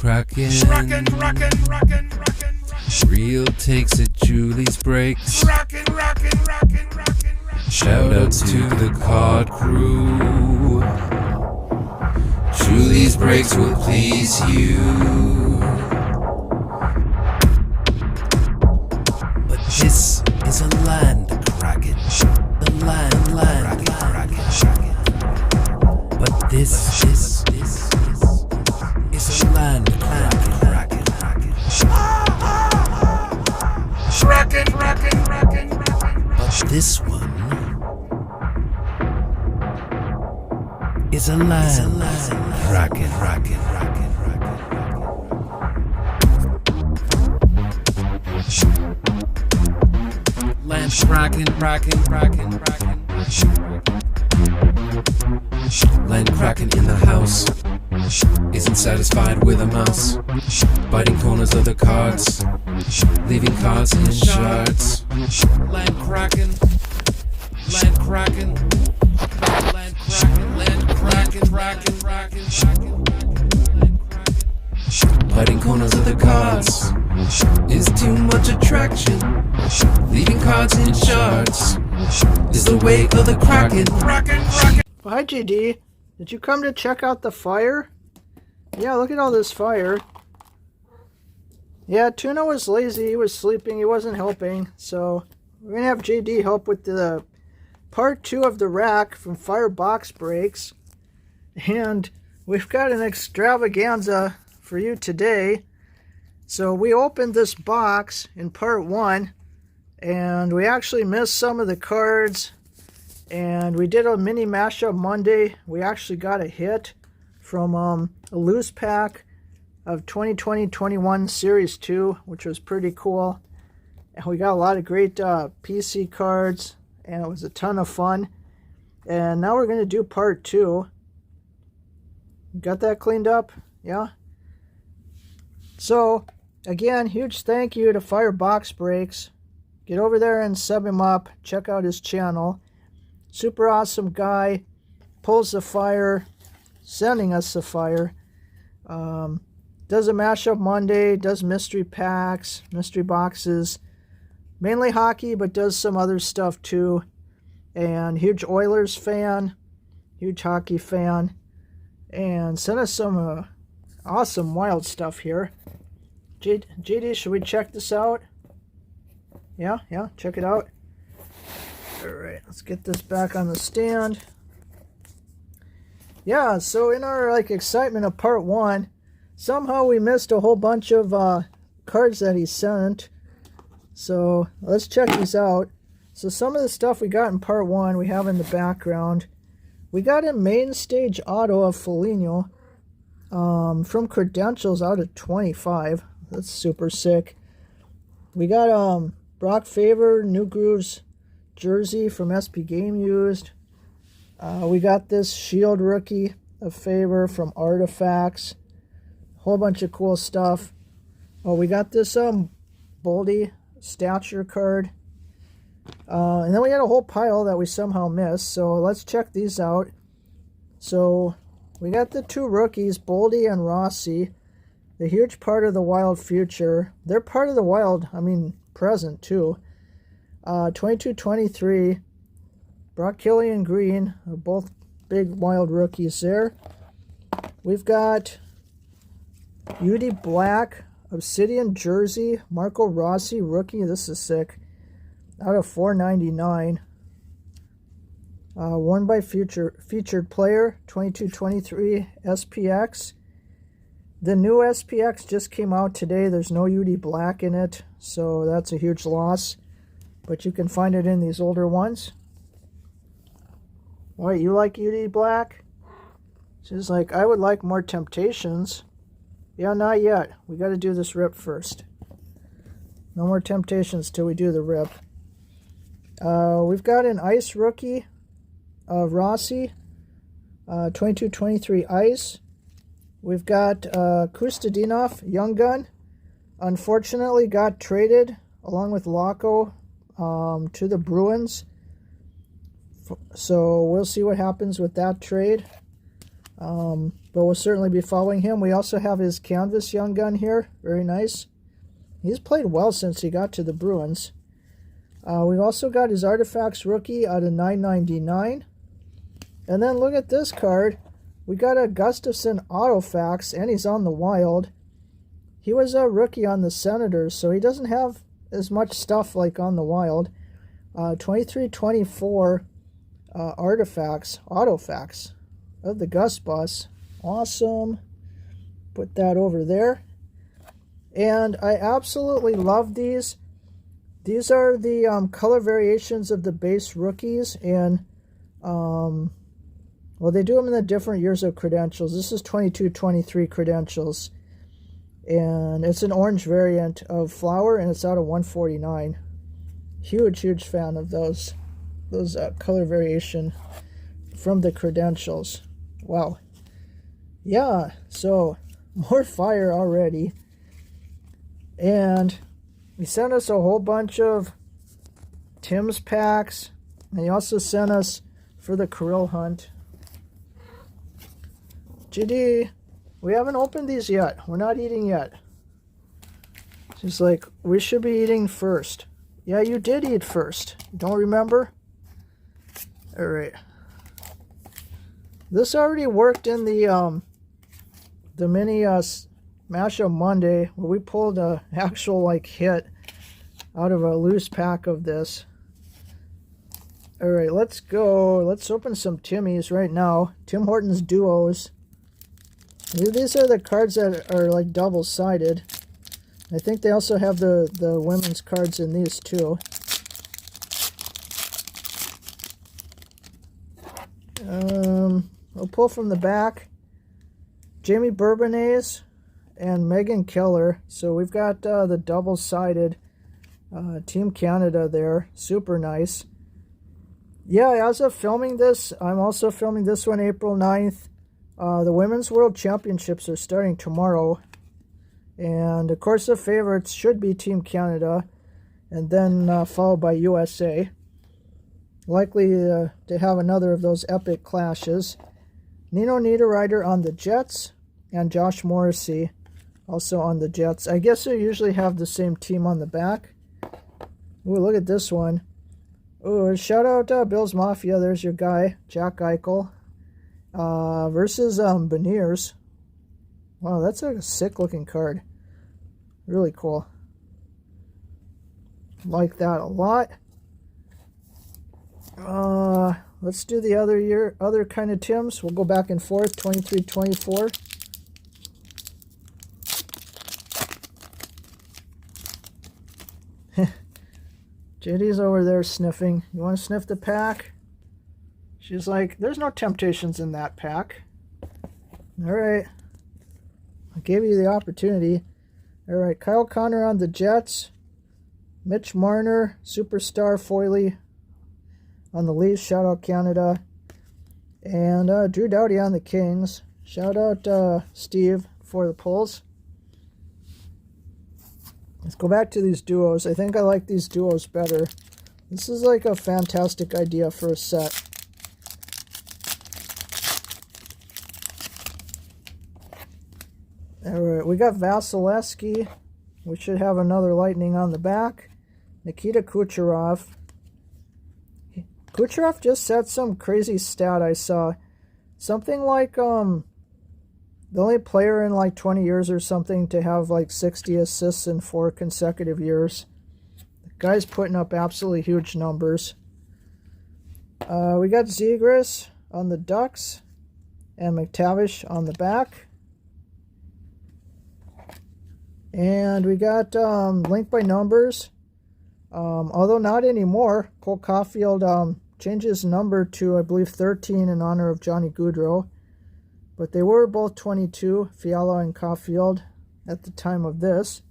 crackin'. Real takes at Julie's Breaks. Shout outs to the card crew. Julie's Breaks will please you. But this is a land crackin'. The land crackin'. But this is a land crackin'. But this one is a land crackin'. Land crackin'. Land crackin' in the house. Isn't satisfied with a mouse. Biting corners of the cards. Leaving cards in shards. Land crackin'. Biting corners of the cards is too much attraction. Leaving cards in shards is the way of the kraken. Well, hi JD, did you come to check out the fire? Yeah, look at all this fire. Yeah, Tuna was lazy, he was sleeping, he wasn't helping. So we're going to have JD help with the part 2 of the RAK from Fyer Box Breaks. And we've got an extravaganza for you today. So we opened this box in part 1 and we actually missed some of the cards. And we did a mini mashup Monday. We actually got a hit from a loose pack of 2020-21 Series 2, which was pretty cool. And we got a lot of great PC cards, and it was a ton of fun. And now we're going to do part 2. Got that cleaned up? Yeah? So, again, huge thank you to Fyer Box Breaks. Get over there and sub him up. Check out his channel. Super awesome guy. Pulls the fire. Sending us the fire. Does a mashup Monday. Does mystery packs. Mystery boxes. Mainly hockey, but does some other stuff too. And huge Oilers fan. Huge hockey fan. And sent us some awesome wild stuff here. JD, should we check this out? Yeah, check it out. Alright, let's get this back on the stand. Yeah, so in our excitement of part 1, somehow we missed a whole bunch of cards that he sent. So let's check these out. So some of the stuff we got in part 1 we have in the background. We got a main stage auto of Foligno from Credentials out of 25. That's super sick. We got Brock Faber, New Grooves jersey from SP Game Used. We got this Shield rookie of Faber from Artifacts. Whole bunch of cool stuff. Oh, we got this Boldy stature card. And then we had a whole pile that we somehow missed. So let's check these out. So we got the 2 rookies, Boldy and Rossi. The huge part of the Wild future. They're part of the Wild, present too. 22-23. Brock Kelly and Green are both big Wild rookies there. We've got UD Black, Obsidian jersey, Marco Rossi rookie. This is sick. Out of 499. Worn by featured player, 22-23 SPX. The new SPX just came out today. There's no UD Black in it, so that's a huge loss. But you can find it in these older ones. What, you like UD Black? She's like, I would like more Temptations. Yeah, not yet. We got to do this rip first. No more Temptations till we do the rip. We've got an Ice rookie of Rossi. 22-23 Ice. We've got Kustadinov, Young Gun. Unfortunately got traded along with Laco to the Bruins. So we'll see what happens with that trade. But we'll certainly be following him. We also have his Canvas Young Gun here. Very nice. He's played well since he got to the Bruins. We've also got his Artifacts rookie out of $9.99. And then look at this card. We got a Gustafsson Autofax, and he's on the Wild. He was a rookie on the Senators, so he doesn't have as much stuff like on the Wild. 23-24 Artifacts, Autofax of the Gus Bus. Awesome. Put that over there. And I absolutely love these. These are the color variations of the base rookies, and well, they do them in the different years of credentials. This is 22-23 credentials, and it's an orange variant of Flower, and it's out of 149. Huge fan of those color variation from the credentials. Wow. Yeah, so more Fire already. And he sent us a whole bunch of Tim's packs, and he also sent us for the Krill hunt. GD, we haven't opened these yet. We're not eating yet. She's like, we should be eating first. Yeah, you did eat first. Don't remember? All right. This already worked in the mini Mashup Monday, where we pulled a actual like hit out of a loose pack of this. All right, let's go. Let's open some Timmy's right now. Tim Hortons Duos. These are the cards that are like double-sided. I think they also have the women's cards in these too. I'll pull from the back. Jamie Bourbonnais and Megan Keller. So we've got the double-sided Team Canada there. Super nice. Yeah, as of filming this, I'm also filming this one April 9th. The Women's World Championships are starting tomorrow. And, of course, the favorites should be Team Canada. And then followed by USA. Likely to have another of those epic clashes. Nino Niederreiter on the Jets. And Josh Morrissey also on the Jets. I guess they usually have the same team on the back. Ooh, look at this one. Ooh, shout out Bills Mafia. There's your guy, Jack Eichel. Versus Beniers. Wow, that's a sick looking card. Really cool. Like that a lot. Let's do the other kind of Tims. We'll go back and forth. 23-24. JD's over there sniffing. You want to sniff the pack? She's like, there's no temptations in that pack. All right. I gave you the opportunity. All right, Kyle Connor on the Jets. Mitch Marner, Superstar Foily on the Leafs. Shout out Canada. And Drew Doughty on the Kings. Shout out Steve for the pulls. Let's go back to these duos. I think I like these duos better. This is like a fantastic idea for a set. Alright, we got Vasilevsky. We should have another Lightning on the back. Nikita Kucherov. Kucherov just set some crazy stat I saw. Something like the only player in like 20 years or something to have like 60 assists in 4 consecutive years. The guy's putting up absolutely huge numbers. We got Zegras on the Ducks and McTavish on the back. And we got linked by numbers. Although not anymore. Cole Caulfield changed his number to, I believe, 13 in honor of Johnny Gaudreau. But they were both 22, Fiala and Caulfield, at the time of this.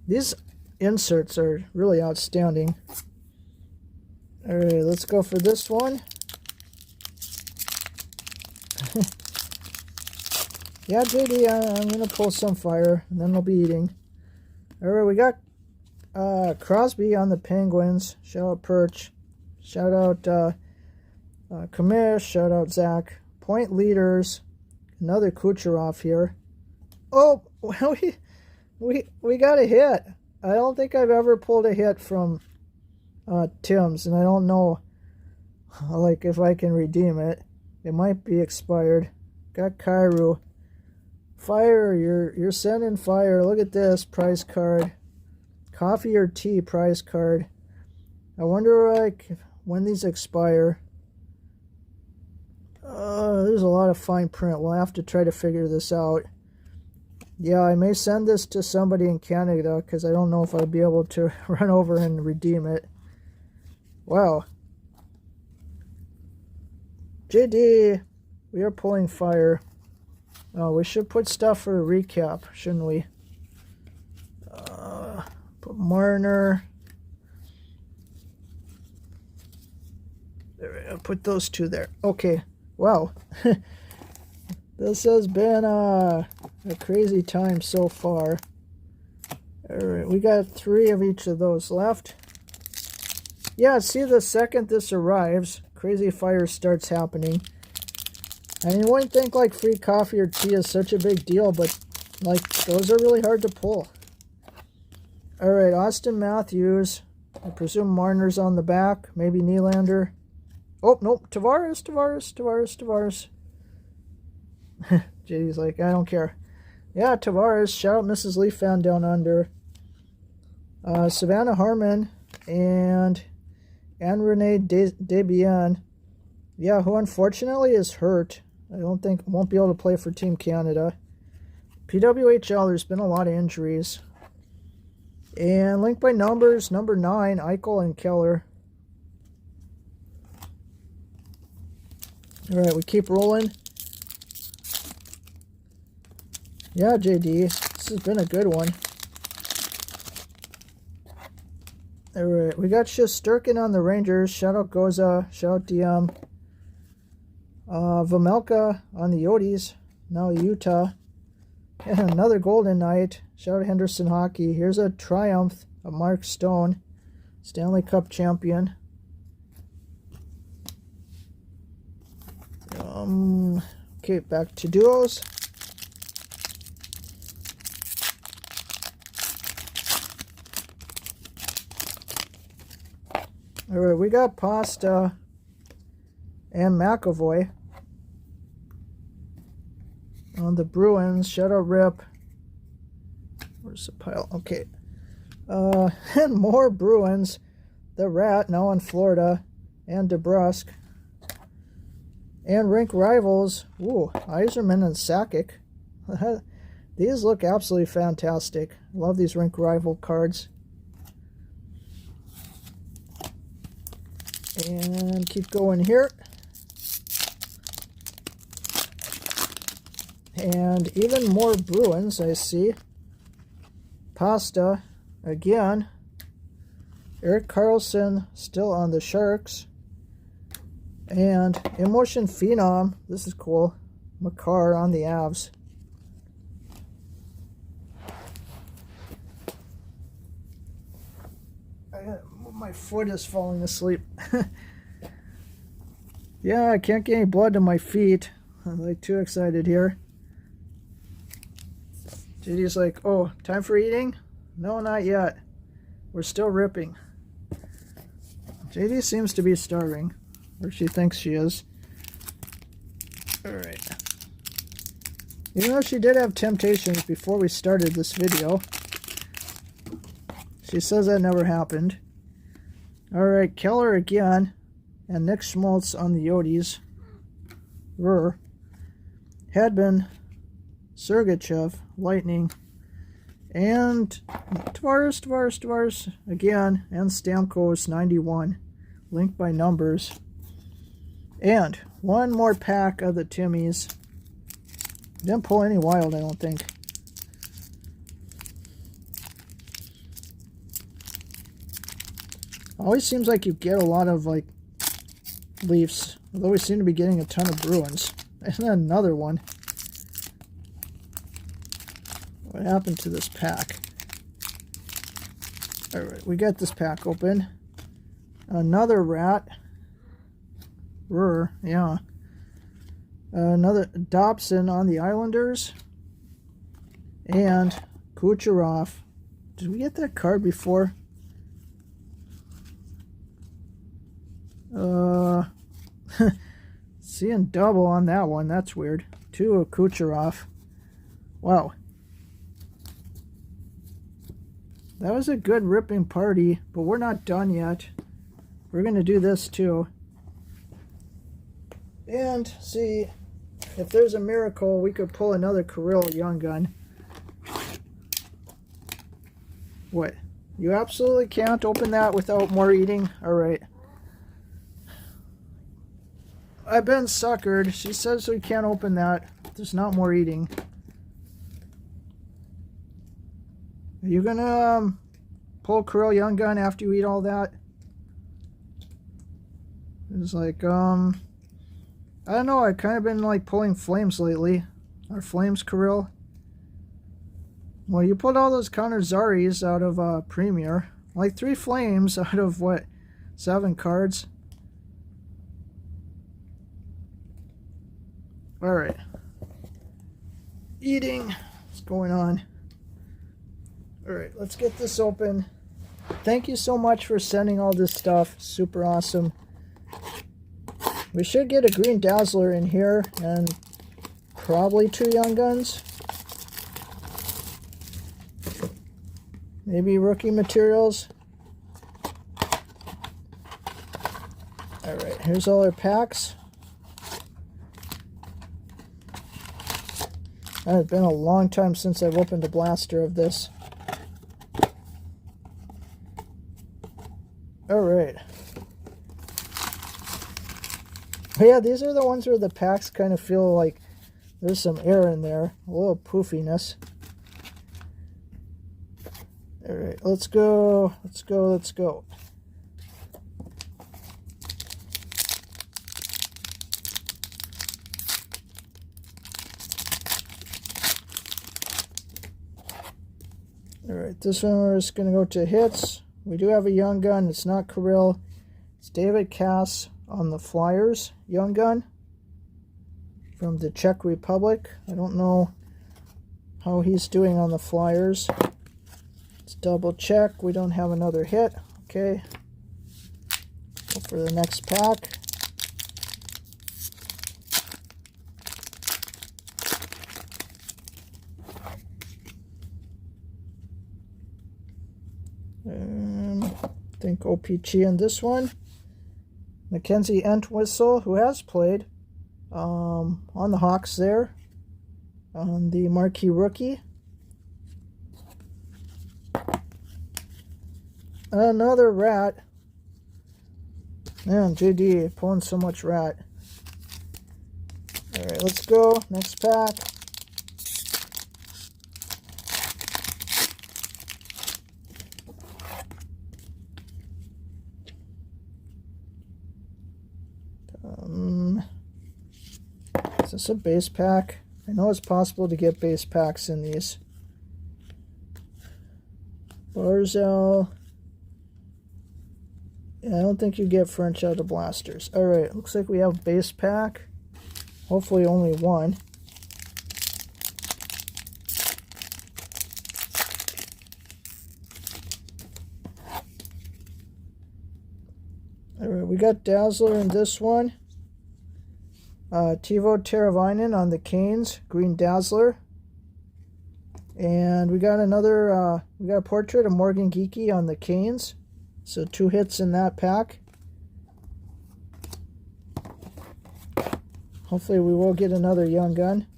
These inserts are really outstanding. Alright, let's go for this one. Yeah, JD, I'm going to pull some Fire, and then we'll be eating. Alright, we got Crosby on the Penguins. Shout out Perch. Shout out Kamish. Shout out Zach. Point leaders. Another Kucherov here. Oh, well, we got a hit. I don't think I've ever pulled a hit from Tim's, and I don't know like if I can redeem it. It might be expired. Got Cairo. Fyer, you're sending Fyer. Look at this prize card. Coffee or tea prize card. I wonder like when these expire. There's a lot of fine print. We'll have to try to figure this out. Yeah, I may send this to somebody in Canada because I don't know if I'll be able to run over and redeem it. Wow. JD, we are pulling Fyer. Oh, we should put stuff for a recap, shouldn't we? Put Marner. There we go. Put those two there. Okay. Wow. This has been a crazy time so far. Alright, we got 3 of each of those left. Yeah, see, the second this arrives, crazy fire starts happening. I mean, you wouldn't think like free coffee or tea is such a big deal, but like those are really hard to pull. Alright, Austin Matthews. I presume Marner's on the back. Maybe Nylander. Oh, nope. Tavares. JD's like, I don't care. Yeah, Tavares. Shout out Mrs. Leaf fan down under. Savannah Harmon and Renee Debian. Yeah, who unfortunately is hurt. I don't think won't be able to play for Team Canada. PWHL, there's been a lot of injuries. And linked by numbers, number 9, Eichel and Keller. All right, we keep rolling. Yeah, JD, this has been a good one. All right, we got Shesterkin on the Rangers. Shout out Goza. Shout out DM. Vamelka on the Yotes. Now Utah. And another Golden Knight. Shout out Henderson Hockey. Here's a Triumph of Mark Stone. Stanley Cup champion. Okay, back to duos. Alright, we got Pasta and McAvoy on the Bruins. Shout out Rip. Where's the pile? Okay. And more Bruins. The Rat, now in Florida. And DeBrusque. And rink rivals. Ooh, Yzerman and Sakic. These look absolutely fantastic. Love these rink rival cards. And keep going here. And even more Bruins, I see. Pasta, again. Erik Karlsson, still on the Sharks. And Emotion Phenom, this is cool. Makar on the Avs. My foot is falling asleep. Yeah, I can't get any blood to my feet. I'm like too excited here. JD's like, oh, time for eating? No, not yet. We're still ripping. JD seems to be starving. Or she thinks she is. Alright. Even though she did have temptations before we started this video. She says that never happened. Alright, Keller again. And Nick Schmaltz on the Yotes. Hedman. Sergachev. Lightning. And Tavares again. And Stamkos 91. Linked by numbers. And one more pack of the Timmies. Didn't pull any wild, I don't think. Always seems like you get a lot of like Leafs, although we seem to be getting a ton of Bruins. And then another one. What happened to this pack? Alright, we got this pack open. Another Rat. Yeah. Another Dobson on the Islanders. And Kucherov. Did we get that card before? Seeing double on that one. That's weird. 2 of Kucherov. Wow. That was a good ripping party, but we're not done yet. We're going to do this too. And see if there's a miracle, we could pull another Kirill Young Gun. What? You absolutely can't open that without more eating? Alright. I've been suckered. She says we can't open that. There's not more eating. Are you gonna pull Kirill Young Gun after you eat all that? It's like, I don't know. I've kind of been like pulling Flames lately. Our Flames Kirill. Well, you pulled all those counter Zaris out of Premier. Like 3 Flames out of what? 7 cards. Alright. Eating. What's going on? Alright, let's get this open. Thank you so much for sending all this stuff. Super awesome. We should get a Green Dazzler in here and probably 2 Young Guns. Maybe rookie materials. Alright, here's all our packs. It's been a long time since I've opened a blaster of this. Alright. But yeah, these are the ones where the packs kind of feel like there's some air in there. A little poofiness. Alright, let's go. Let's go, let's go. Alright, this one we're just going to go to hits. We do have a Young Gun. It's not Kirill. It's David Cass on the Flyers Young Gun from the Czech Republic. I don't know how he's doing on the Flyers. Let's double check. We don't have another hit. Okay. Go for the next pack. I think OPG in this one. Mackenzie Entwistle, who has played on the Hawks there, on the marquee rookie. Another rat. Man, JD pulling so much rat. Alright, let's go. Next pack. Is this a base pack? I know it's possible to get base packs in these. Barzell. Yeah, I don't think you get French out of blasters. Alright, looks like we have base pack. Hopefully only one. Alright, we got Dazzler in this one. Teuvo Teravainen on the Canes, Green Dazzler. And we got another, we got a portrait of Morgan Geekie on the Canes. So 2 hits in that pack. Hopefully we will get another Young Gun.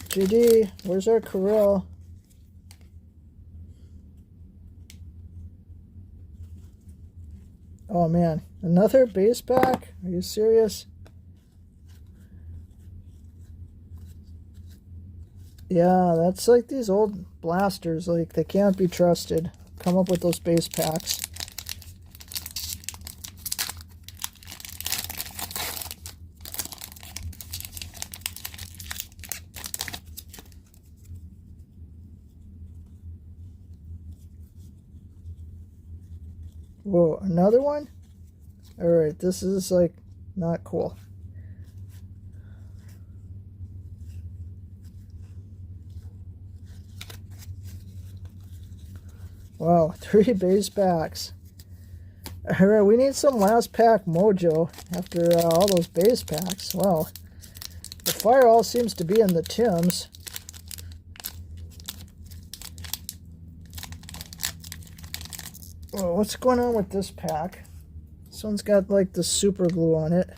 GD, where's our Kirill? Oh man, another base pack? Are you serious? Yeah, that's like these old blasters, like they can't be trusted. Come up with those base packs. Whoa, another one? Alright, this is like not cool. Wow, 3 base packs. Alright, we need some last pack mojo after all those base packs. Wow. The fire all seems to be in the Tims. Oh, what's going on with this pack? This one's got like the super glue on it.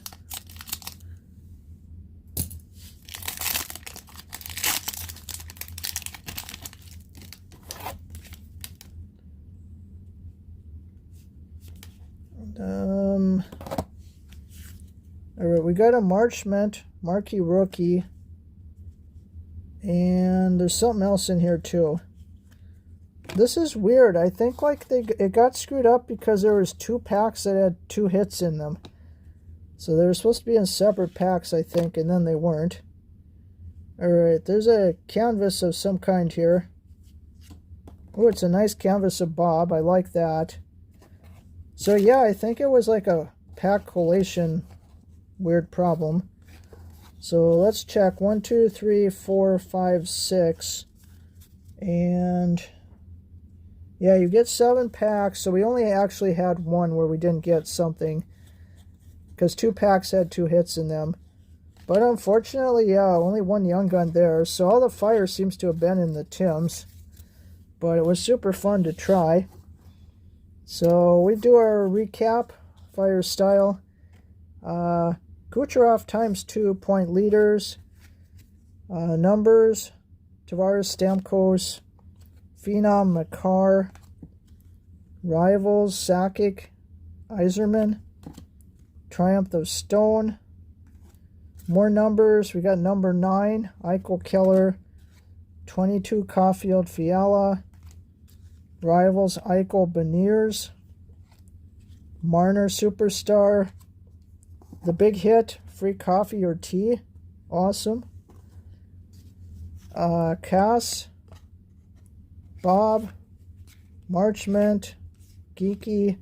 Alright, we got a Marchment, Marquee Rookie, and there's something else in here too. This is weird. I think like it got screwed up because there was 2 packs that had 2 hits in them. So they were supposed to be in separate packs, I think, and then they weren't. Alright, there's a canvas of some kind here. Oh, it's a nice canvas of Bob. I like that. So yeah, I think it was like a pack collation weird problem. So let's check. 1, 2, 3, 4, 5, 6. And yeah, you get 7 packs. So we only actually had 1 where we didn't get something, because 2 packs had 2 hits in them. But unfortunately, yeah, only 1 Young Gun there. So all the fire seems to have been in the Tims. But it was super fun to try. So we do our recap, fire style. Kucherov ×2 point leaders. Numbers, Tavares, Stamkos, Phenom, Makar. Rivals, Sakic, Yzerman. Triumph of Stone. More numbers, we got number 9, Eichel, Keller. 22, Caulfield, Fiala. Rivals, Eichel, Beniers. Marner, Superstar. The big hit, free coffee or tea. Awesome. Cass. Bob. Marchment. Geeky.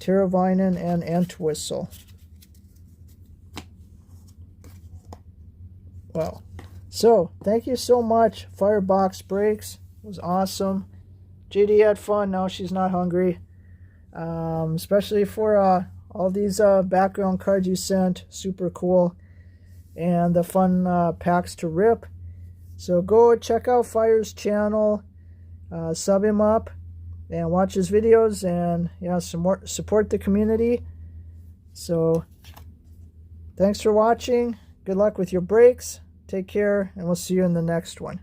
Teravainen, and Entwistle. Wow. So, thank you so much. Fyer Box Breaks. It was awesome. JD had fun. Now she's not hungry. Especially for all these background cards you sent. Super cool. And the fun packs to rip. So go check out Fyer's channel. Sub him up. And watch his videos. And yeah, support the community. So thanks for watching. Good luck with your breaks. Take care. And we'll see you in the next one.